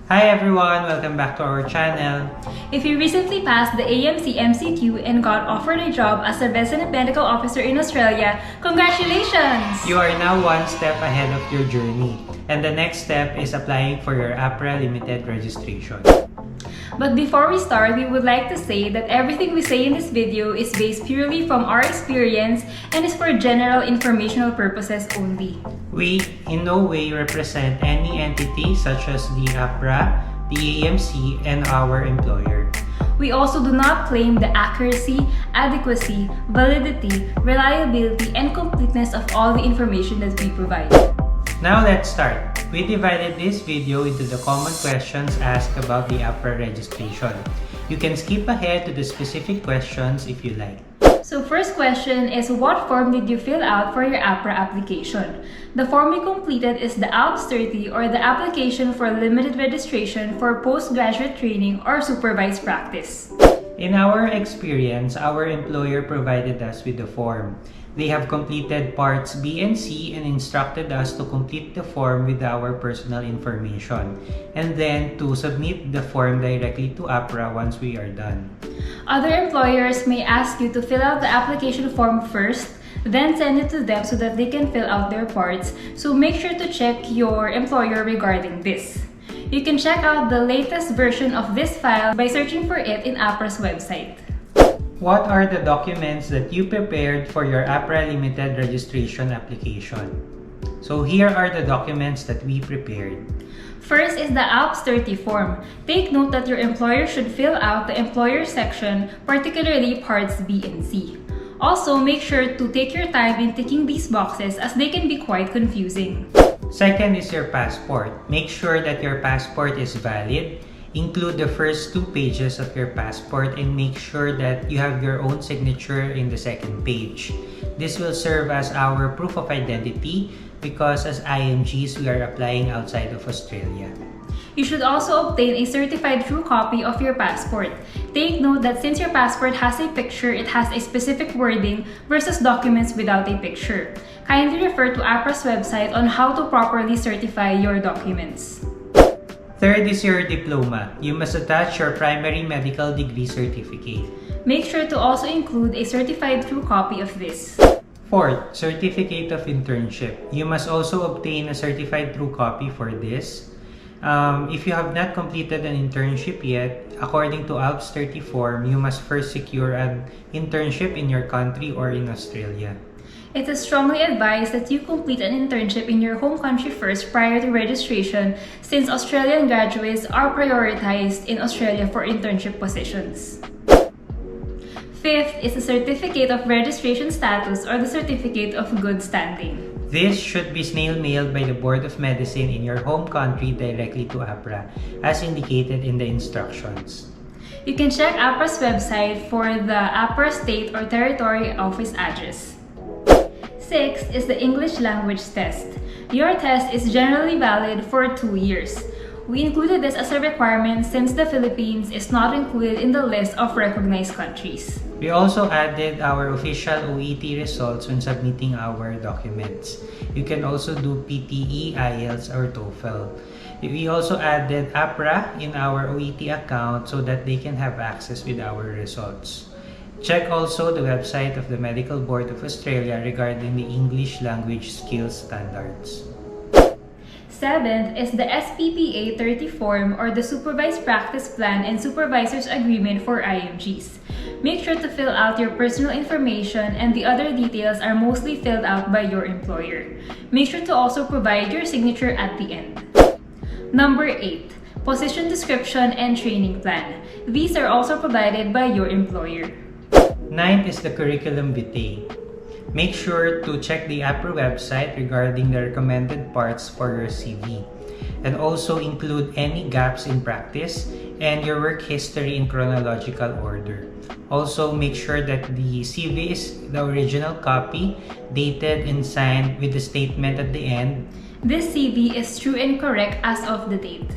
Hi everyone! Welcome back to our channel. If you recently passed the AMC MCQ and got offered a job as a resident medical officer in Australia, congratulations! You are now one step ahead of your journey, and the next step is applying for your AHPRA Limited Registration. But before we start, we would like to say that everything we say in this video is based purely from our experience and is for general informational purposes only. We in no way represent any entity such as the AHPRA, the AMC, and our employer. We also do not claim the accuracy, adequacy, validity, reliability, and completeness of all the information that we provide. Now let's start. We divided this video into the common questions asked about the AHPRA registration. You can skip ahead to the specific questions if you like. So first question is, what form did you fill out for your AHPRA application? The form we completed is the ALPS 30 or the application for limited registration for postgraduate training or supervised practice. In our experience, our employer provided us with the form. They have completed parts B and C and instructed us to complete the form with our personal information and then to submit the form directly to AHPRA once we are done. Other employers may ask you to fill out the application form first, then send it to them so that they can fill out their parts, so make sure to check your employer regarding this. You can check out the latest version of this file by searching for it in AHPRA's website. What are the documents that you prepared for your AHPRA Limited Registration application? So here are the documents that we prepared. First is the ALPS 30 form. Take note that your employer should fill out the employer section, particularly parts B and C. Also, make sure to take your time in ticking these boxes as they can be quite confusing. Second is your passport. Make sure that your passport is valid. Include the first 2 pages of your passport and make sure that you have your own signature in the second page. This will serve as our proof of identity because as IMGs, we are applying outside of Australia. You should also obtain a certified true copy of your passport. Take note that since your passport has a picture, it has a specific wording versus documents without a picture. Kindly refer to AHPRA's website on how to properly certify your documents. Third is your diploma. You must attach your primary medical degree certificate. Make sure to also include a certified true copy of this. Fourth, certificate of internship. You must also obtain a certified true copy for this. If you have not completed an internship yet, according to ALPS 30 form, you must first secure an internship in your country or in Australia. It is strongly advised that you complete an internship in your home country first prior to registration, since Australian graduates are prioritized in Australia for internship positions. Fifth is the Certificate of Registration Status or the Certificate of Good Standing. This should be snail-mailed by the Board of Medicine in your home country directly to AHPRA, as indicated in the instructions. You can check AHPRA's website for the AHPRA state or territory office address. Sixth is the English language test. Your test is generally valid for 2 years. We included this as a requirement since the Philippines is not included in the list of recognized countries. We also added our official OET results when submitting our documents. You can also do PTE, IELTS, or TOEFL. We also added AHPRA in our OET account so that they can have access with our results. Check also the website of the Medical Board of Australia regarding the English language skills standards. Seventh is the SPPA 30 form or the Supervised Practice Plan and Supervisor's Agreement for IMGs. Make sure to fill out your personal information and the other details are mostly filled out by your employer. Make sure to also provide your signature at the end. Number 8. Position description and training plan. These are also provided by your employer. Ninth is the curriculum vitae. Make sure to check the AHPRA website regarding the recommended parts for your CV and also include any gaps in practice and your work history in chronological order. Also, make sure that the CV is the original copy, dated and signed with the statement at the end. This CV is true and correct as of the date.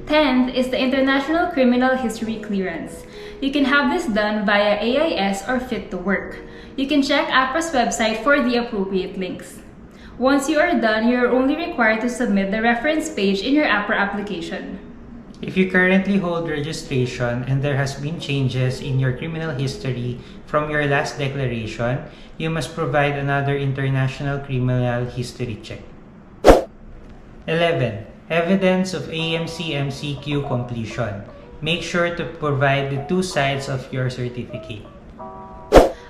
10th is the International Criminal History Clearance. You can have this done via AIS or Fit to Work. You can check AHPRA's website for the appropriate links. Once you are done, you are only required to submit the reference page in your AHPRA application. If you currently hold registration and there has been changes in your criminal history from your last declaration, you must provide another international criminal history check. 11. Evidence of AMC MCQ completion. Make sure to provide the two sides of your certificate.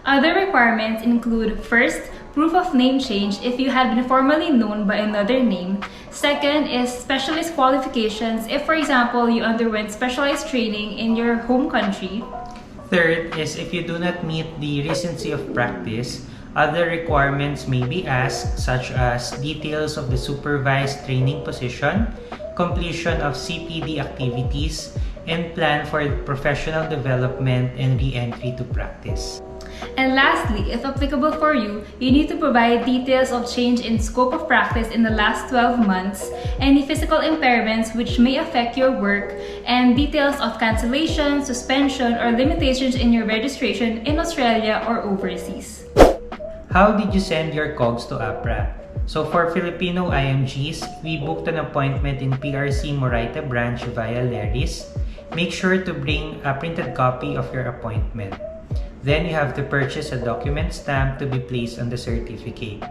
Other requirements include: first, proof of name change if you had been formerly known by another name. Second is specialist qualifications if, for example, you underwent specialized training in your home country. Third is if you do not meet the recency of practice, other requirements may be asked, such as details of the supervised training position, completion of CPD activities, and plan for professional development and re-entry to practice. And lastly, if applicable for you, you need to provide details of change in scope of practice in the last 12 months, any physical impairments which may affect your work, and details of cancellation, suspension, or limitations in your registration in Australia or overseas. How did you send your COGS to AHPRA? So for Filipino IMGs, we booked an appointment in PRC Moraita branch via Marize. Make sure to bring a printed copy of your appointment. Then you have to purchase a document stamp to be placed on the certificate.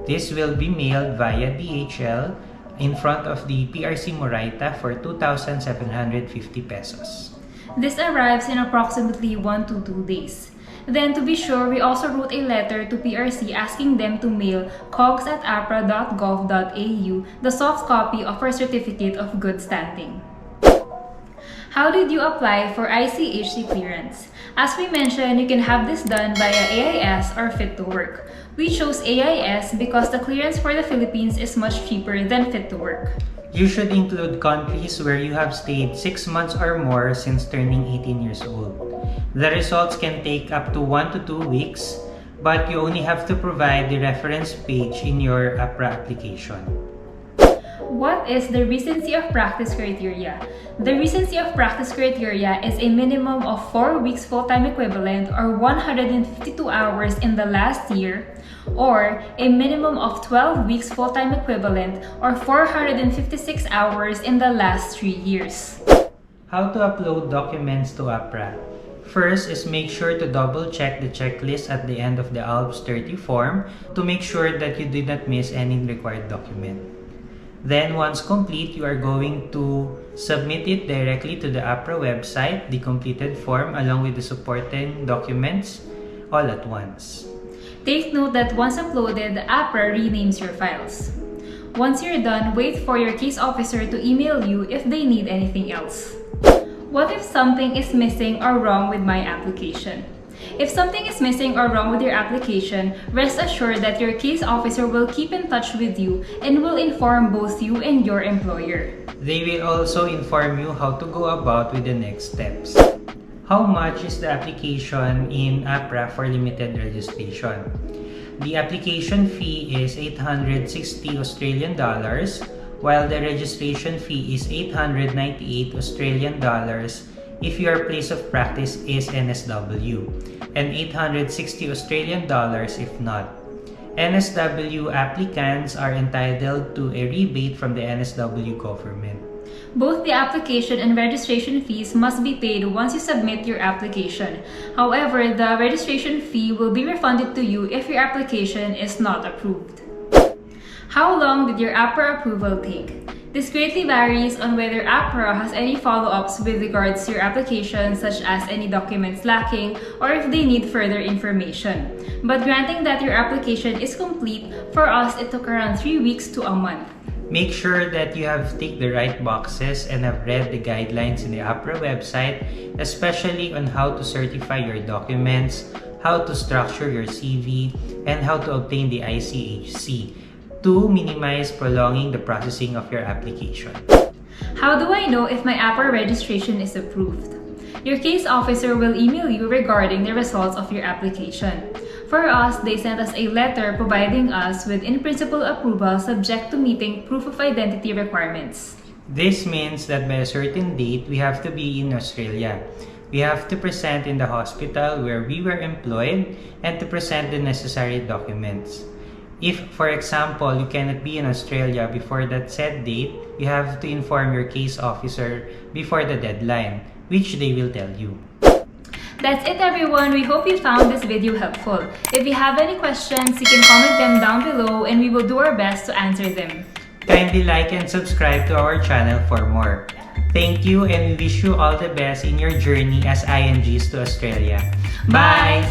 This will be mailed via DHL in front of the PRC Moraita for 2,750 pesos. This arrives in approximately 1 to 2 days. Then, to be sure, we also wrote a letter to PRC asking them to mail cogs@ahpra.gov.au the soft copy of our certificate of good standing. How did you apply for ICHC clearance? As we mentioned, you can have this done via AIS or Fit to Work. We chose AIS because the clearance for the Philippines is much cheaper than Fit to Work. You should include countries where you have stayed 6 months or more since turning 18 years old. The results can take up to 1 to 2 weeks, but you only have to provide the reference page in your AHPRA application. What is the recency of practice criteria? The recency of practice criteria is a minimum of 4 weeks full-time equivalent or 152 hours in the last year, or a minimum of 12 weeks full-time equivalent or 456 hours in the last 3 years. How to upload documents to AHPRA? First is make sure to double-check the checklist at the end of the ALPS 30 form to make sure that you did not miss any required document. Then, once complete, you are going to submit it directly to the AHPRA website, the completed form, along with the supporting documents, all at once. Take note that once uploaded, the AHPRA renames your files. Once you're done, wait for your case officer to email you if they need anything else. What if something is missing or wrong with my application? If something is missing or wrong with your application, rest assured that your case officer will keep in touch with you and will inform both you and your employer. They will also inform you how to go about with the next steps. How much is the application in AHPRA for limited registration? The application fee is 860 Australian dollars, while the registration fee is 898 Australian dollars if your place of practice is NSW, and 860 Australian dollars if not. NSW applicants are entitled to a rebate from the NSW government. Both the application and registration fees must be paid once you submit your application. However, the registration fee will be refunded to you if your application is not approved. How long did your AHPRA approval take? This greatly varies on whether AHPRA has any follow-ups with regards to your application, such as any documents lacking or if they need further information. But granting that your application is complete, for us it took around 3 weeks to a month. Make sure that you have ticked the right boxes and have read the guidelines in the AHPRA website, especially on how to certify your documents, how to structure your CV, and how to obtain the ICHC to minimize prolonging the processing of your application. How do I know if my AHPRA registration is approved? Your case officer will email you regarding the results of your application. For us, they sent us a letter providing us with in-principle approval subject to meeting proof of identity requirements. This means that by a certain date, we have to be in Australia. We have to present in the hospital where we were employed and to present the necessary documents. If, for example, you cannot be in Australia before that said date, you have to inform your case officer before the deadline, which they will tell you. That's it, everyone. We hope you found this video helpful. If you have any questions, you can comment them down below and we will do our best to answer them. Kindly like and subscribe to our channel for more. Thank you, and we wish you all the best in your journey as IMGs to Australia. Bye!